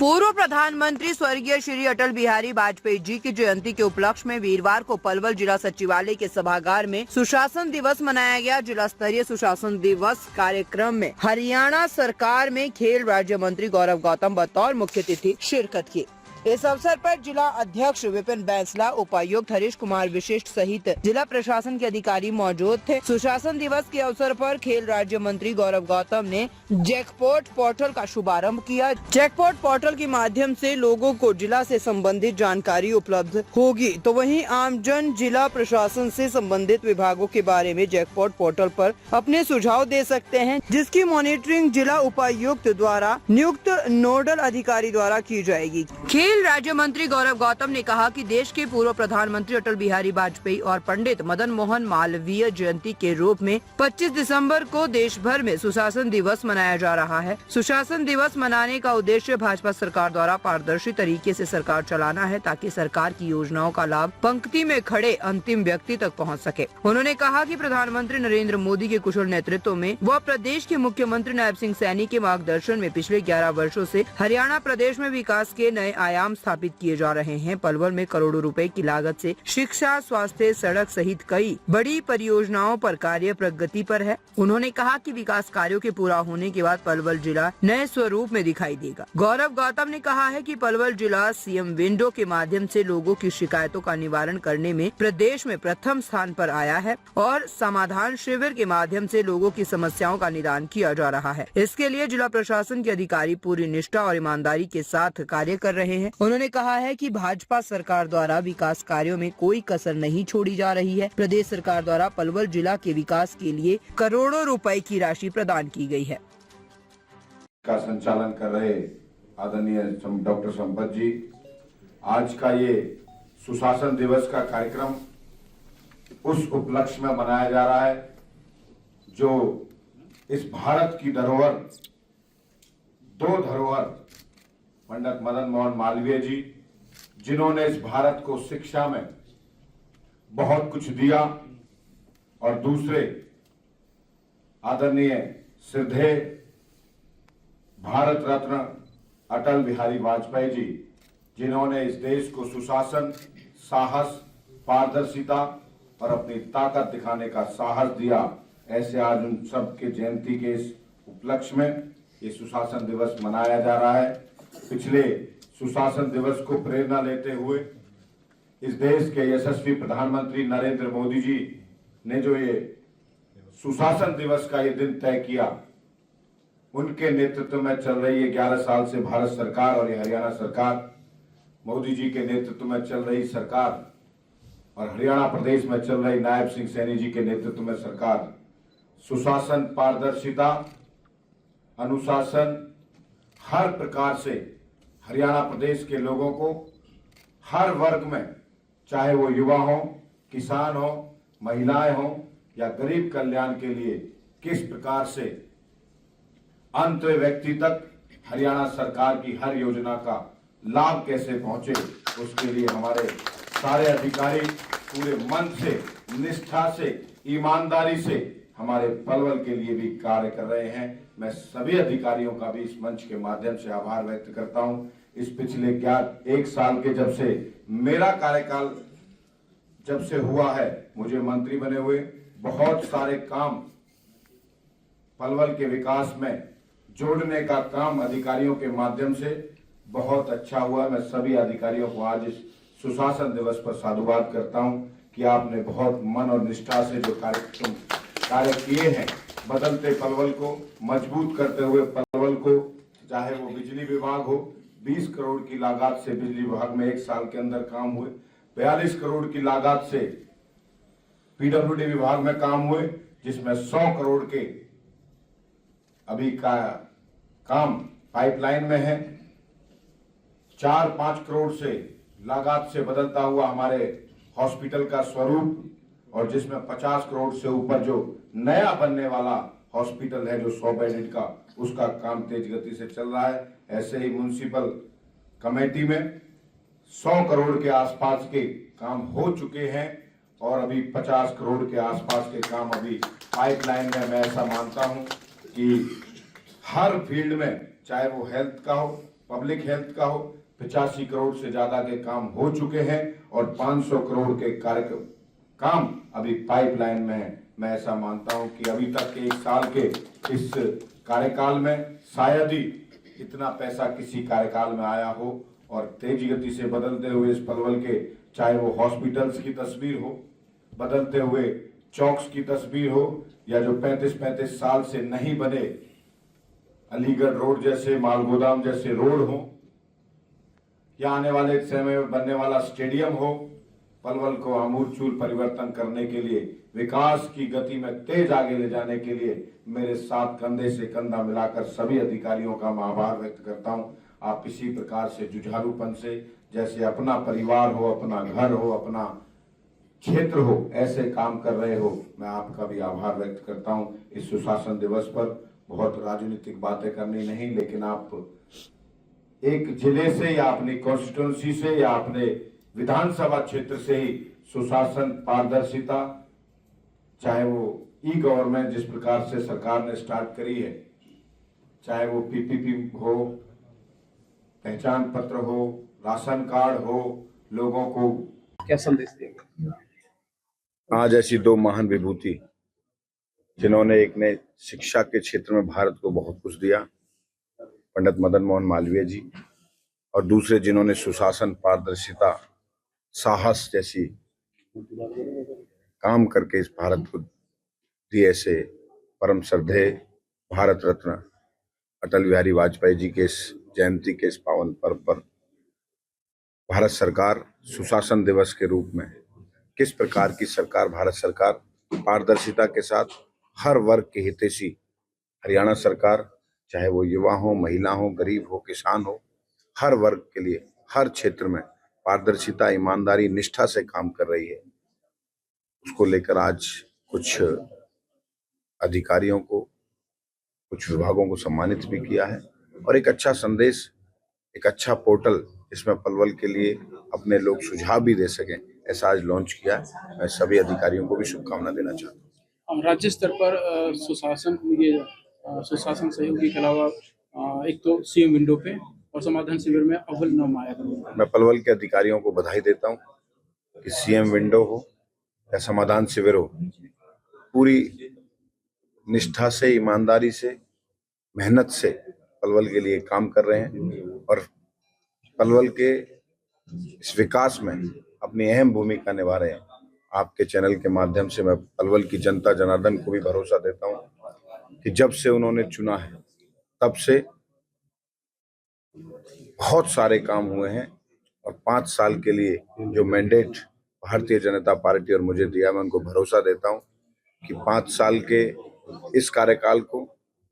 पूर्व प्रधानमंत्री स्वर्गीय श्री अटल बिहारी वाजपेयी जी की जयंती के उपलक्ष्य में वीरवार को पलवल जिला सचिवालय के सभागार में सुशासन दिवस मनाया गया। जिला स्तरीय सुशासन दिवस कार्यक्रम में हरियाणा सरकार में खेल राज्य मंत्री गौरव गौतम बतौर मुख्य अतिथि शिरकत की। इस अवसर पर जिला अध्यक्ष विपिन बैंसला, उपायुक्त हरीश कुमार विशिष्ट सहित जिला प्रशासन के अधिकारी मौजूद थे। सुशासन दिवस के अवसर पर खेल राज्य मंत्री गौरव गौतम ने जैकपॉट पोर्टल का शुभारंभ किया। जैकपॉट पोर्टल के माध्यम से लोगों को जिला से संबंधित जानकारी उपलब्ध होगी, तो वहीं आमजन जिला प्रशासन से संबंधित विभागों के बारे में जैकपॉट पोर्टल पर अपने सुझाव दे सकते हैं, जिसकी मॉनिटरिंग जिला उपायुक्त द्वारा नियुक्त नोडल अधिकारी द्वारा की जाएगी। खेल राज्य मंत्री गौरव गौतम ने कहा कि देश के पूर्व प्रधानमंत्री अटल बिहारी वाजपेयी और पंडित मदन मोहन मालवीय जयंती के रूप में 25 दिसंबर को देश भर में सुशासन दिवस मनाया जा रहा है। सुशासन दिवस मनाने का उद्देश्य भाजपा सरकार द्वारा पारदर्शी तरीके से सरकार चलाना है, ताकि सरकार की योजनाओं का लाभ पंक्ति में खड़े अंतिम व्यक्ति तक पहुंच सके। उन्होंने कहा कि प्रधानमंत्री नरेंद्र मोदी के कुशल नेतृत्व में व प्रदेश के मुख्यमंत्री नायब सिंह सैनी के मार्गदर्शन में पिछले 11 वर्षों से हरियाणा प्रदेश में विकास के नए आयाम स्थापित किए जा रहे हैं। पलवल में करोड़ों रुपए की लागत से शिक्षा, स्वास्थ्य, सड़क सहित कई बड़ी परियोजनाओं पर कार्य प्रगति पर है। उन्होंने कहा कि विकास कार्यों के पूरा होने के बाद पलवल जिला नए स्वरूप में दिखाई देगा। गौरव गौतम ने कहा है कि पलवल जिला सीएम विंडो के माध्यम से लोगों की शिकायतों का निवारण करने में प्रदेश में प्रथम स्थान पर आया है और समाधान शिविर के माध्यम से लोगों की समस्याओं का निदान किया जा रहा है। इसके लिए जिला प्रशासन के अधिकारी पूरी निष्ठा और ईमानदारी के साथ कार्य कर रहे हैं। उन्होंने कहा है कि भाजपा सरकार द्वारा विकास कार्यों में कोई कसर नहीं छोड़ी जा रही है। प्रदेश सरकार द्वारा पलवल जिला के विकास के लिए करोड़ों रुपए की राशि प्रदान की गई है। का संचालन कर रहे आदरणीय डॉक्टर संपत जी, आज का ये सुशासन दिवस का कार्यक्रम उस उपलक्ष्य में मनाया जा रहा है जो इस भारत की धरोहर, दो धरोहर पंडित मदन मोहन मालवीय जी, जिन्होंने इस भारत को शिक्षा में बहुत कुछ दिया, और दूसरे आदरणीय श्रद्धेय भारत रत्न अटल बिहारी वाजपेयी जी, जिन्होंने इस देश को सुशासन, साहस, पारदर्शिता और अपनी ताकत दिखाने का साहस दिया। ऐसे आज उन सब के जयंती के इस उपलक्ष्य में ये सुशासन दिवस मनाया जा रहा है। पिछले सुशासन दिवस को प्रेरणा लेते हुए इस देश के यशस्वी प्रधानमंत्री नरेंद्र मोदी जी ने जो ये सुशासन दिवस का ये दिन तय किया, उनके नेतृत्व में चल रही है 11 साल से भारत सरकार और ये हरियाणा सरकार, मोदी जी के नेतृत्व में चल रही सरकार और हरियाणा प्रदेश में चल रही नायब सिंह सैनी जी के नेतृत्व में सरकार सुशासन, पारदर्शिता, अनुशासन, हर प्रकार से हरियाणा प्रदेश के लोगों को हर वर्ग में, चाहे वो युवा हो, किसान हो, महिलाएं हो या गरीब कल्याण के लिए किस प्रकार से अंत व्यक्ति तक हरियाणा सरकार की हर योजना का लाभ कैसे पहुंचे, उसके लिए हमारे सारे अधिकारी पूरे मन से, निष्ठा से, ईमानदारी से हमारे पलवल के लिए भी कार्य कर रहे हैं। मैं सभी अधिकारियों का भी इस मंच के माध्यम से आभार व्यक्त करता हूं। इस पिछले 1 साल के जब से मेरा कार्यकाल जब से हुआ है, मुझे मंत्री बने हुए, बहुत सारे काम पलवल के विकास में जोड़ने का काम अधिकारियों के माध्यम से बहुत अच्छा हुआ। मैं सभी अधिकारियों को आज इस सुशासन दिवस पर साधुवाद करता हूं कि आपने बहुत मन और निष्ठा से जो कार्य किए हैं, बदलते पलवल को मजबूत करते हुए पलवल को, चाहे वो बिजली विभाग हो, 20 करोड़ की लागत से बिजली विभाग में 1 साल के अंदर काम हुए, 42 करोड़ की लागत से पीडब्ल्यूडी विभाग में काम हुए, जिसमें 100 करोड़ के अभी का काम पाइपलाइन में है, 4-5 करोड़ से लागत से बदलता हुआ हमारे हॉस्पिटल का स्वरूप, और जिसमें 50 करोड़ से ऊपर जो नया बनने वाला हॉस्पिटल है जो 100 बेडेड का, उसका काम तेज गति से चल रहा है। ऐसे ही म्युनिसिपल कमेटी में 100 करोड़ के आसपास के काम हो चुके हैं और अभी 50 करोड़ के आसपास के काम अभी पाइपलाइन में। मैं ऐसा मानता हूं कि हर फील्ड में, चाहे वो हेल्थ का हो, पब्लिक हेल्थ का हो, 85 करोड़ से ज्यादा के काम हो चुके हैं और 500 करोड़ के कार्यक्रम काम अभी पाइपलाइन में है। मैं ऐसा मानता हूं कि अभी तक के 1 साल के इस कार्यकाल में शायद ही इतना पैसा किसी कार्यकाल में आया हो और तेजी गति से बदलते हुए इस पलवल के, चाहे वो हॉस्पिटल्स की तस्वीर हो, बदलते हुए चौक्स की तस्वीर हो, या जो 35-35 साल से नहीं बने अलीगढ़ रोड जैसे, मालगोदाम जैसे रोड हो, या आने वाले समय में बनने वाला स्टेडियम हो, पलवल को आमूलचूल परिवर्तन करने के लिए, विकास की गति में तेज आगे ले जाने के लिए मेरे साथ कंधे से कंधा मिलाकर सभी अधिकारियों का मैं आभार व्यक्त करता हूं। आप इसी प्रकार से जुझारूपन से, जैसे अपना परिवार हो, अपना घर हो, अपना क्षेत्र हो, ऐसे काम कर रहे हो, मैं आपका भी आभार व्यक्त करता हूं। इस सुशासन दिवस पर बहुत राजनीतिक बातें करनी नहीं, लेकिन आप एक जिले से या अपनी कॉन्स्टिट्यूंसी से या अपने विधानसभा क्षेत्र से ही सुशासन, पारदर्शिता, चाहे वो ई गवर्नमेंट जिस प्रकार से सरकार ने स्टार्ट करी है, चाहे वो पीपीपी हो, पहचान पत्र हो, राशन कार्ड हो, लोगों को क्या संदेश देंगे? आज ऐसी दो महान विभूति जिन्होंने, एक ने शिक्षा के क्षेत्र में भारत को बहुत कुछ दिया, पंडित मदन मोहन मालवीय जी, और दूसरे जिन्होंने सुशासन, पारदर्शिता, साहस जैसी काम करके इस भारत को दिए, ऐसे परम श्रद्धेय भारत रत्न अटल बिहारी वाजपेयी जी के इस जयंती के इस पावन पर्व पर भारत सरकार सुशासन दिवस के रूप में किस प्रकार की सरकार, भारत सरकार पारदर्शिता के साथ हर वर्ग के हितैषी, हरियाणा सरकार चाहे वो युवा हो, महिला हो, गरीब हो, किसान हो, हर वर्ग के लिए हर क्षेत्र में पारदर्शिता, ईमानदारी, निष्ठा से काम कर रही है, उसको लेकर आज कुछ अधिकारियों को, कुछ विभागों को सम्मानित भी किया है, और एक अच्छा संदेश, एक अच्छा पोर्टल इसमें पलवल के लिए अपने लोग सुझाव भी दे सकें, ऐसा आज लॉन्च किया है। मैं सभी अधिकारियों को भी शुभकामना देना चाहता हूँ। राज्य स्तर पर सुशासन सहयोगी के अलावा एक तो सीएम विंडो पे और समाधान शिविर में अव्वल नाम आया। मैं पलवल के अधिकारियों को बधाई देता हूँ कि सीएम विंडो हो या समाधान शिविर हो, पूरी निष्ठा से, ईमानदारी से, मेहनत से पलवल के लिए काम कर रहे हैं, और पलवल के इस विकास में अपनी अहम भूमिका निभा रहे हैं। आपके चैनल के माध्यम से मैं पलवल की जनता जनार्दन को भी भरोसा देता हूं कि जब से उन्होंने चुना है तब से बहुत सारे काम हुए हैं, और 5 साल के लिए जो मैंडेट भारतीय जनता पार्टी और मुझे दिया, मैं उनको भरोसा देता हूं कि 5 साल के इस कार्यकाल को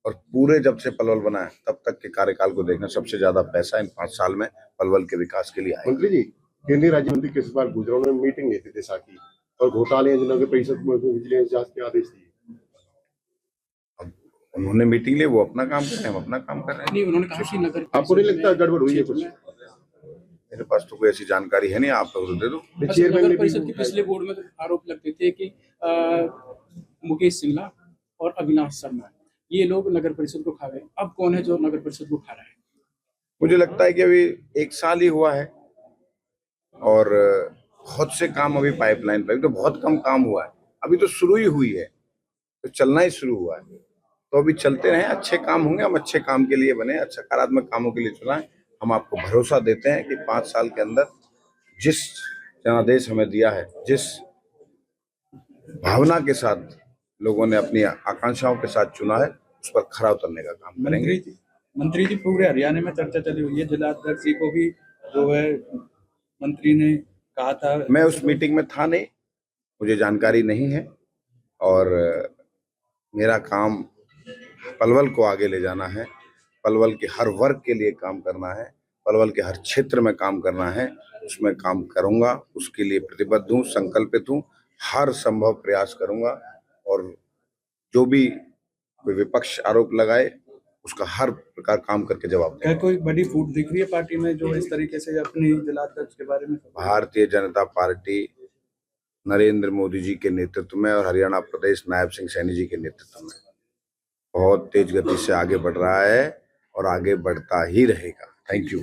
और पूरे जब से पलवल बना है तब तक के कार्यकाल को देखना, सबसे ज्यादा पैसा इन 5 साल में पलवल के विकास के लिए आया। मंत्री जी, केंद्रीय राज्य मंत्री किस बार गुजरात में मीटिंग ली थी दिशा की, और घोटाले योजना के परिषद में विजिलेंस जांच के आदेश दिए। अब उन्होंने मीटिंग ली, वो अपना काम कर रहे हैं, हम अपना काम कर रहे हैं। नहीं, उन्होंने कहा कि नगर, आपको नहीं लगता गड़बड़ हुई है कुछ? मेरे पास तो कोई ऐसी जानकारी है नहीं, आप तो दे दो। नगर परिषद के पिछले बोर्ड में आरोप लगते थे कि मुकेश सिंगला और अविनाश शर्मा, ये लोग नगर परिषद को खा गए। अब कौन है जो नगर परिषद को खा रहा है? मुझे लगता है कि अभी 1 साल ही हुआ है और बहुत से काम अभी पाइपलाइन पर, तो बहुत कम काम हुआ है, अभी तो शुरू ही हुई है, तो चलना ही शुरू हुआ है, तो अभी चलते रहे, अच्छे काम होंगे, हम अच्छे काम के लिए बने, सकारात्मक कामों के लिए चुना है। हम आपको भरोसा देते हैं कि 5 साल के अंदर जिस जनादेश हमें दिया है, जिस भावना के साथ लोगों ने अपनी आकांक्षाओं के साथ चुना है, उस पर खरा उतरने का काम करेंगे। मंत्री जी, पूरे हरियाणा में चर्चा चली हुई है, जिलाध्यक्ष को भी जो है मंत्री ने कहा था। मैं उस मीटिंग में था नहीं, मुझे जानकारी नहीं है, और मेरा काम पलवल को आगे ले जाना है, पलवल के हर वर्ग के लिए काम करना है, पलवल के हर क्षेत्र में काम करना है, उसमें काम करूंगा, उसके लिए प्रतिबद्ध हूँ, संकल्पित हूँ, हर संभव प्रयास करूंगा, और जो भी कोई विपक्ष आरोप लगाए उसका हर प्रकार काम करके जवाब दें। क्या कोई बड़ी फूट दिख रही है पार्टी में जो इस तरीके से अपनी जिलाध्यक्ष के बारे में? भारतीय जनता पार्टी नरेंद्र मोदी जी के नेतृत्व में और हरियाणा प्रदेश नायब सिंह सैनी जी के नेतृत्व में बहुत तेज गति से आगे बढ़ रहा है और आगे बढ़ता ही रहेगा। Thank you.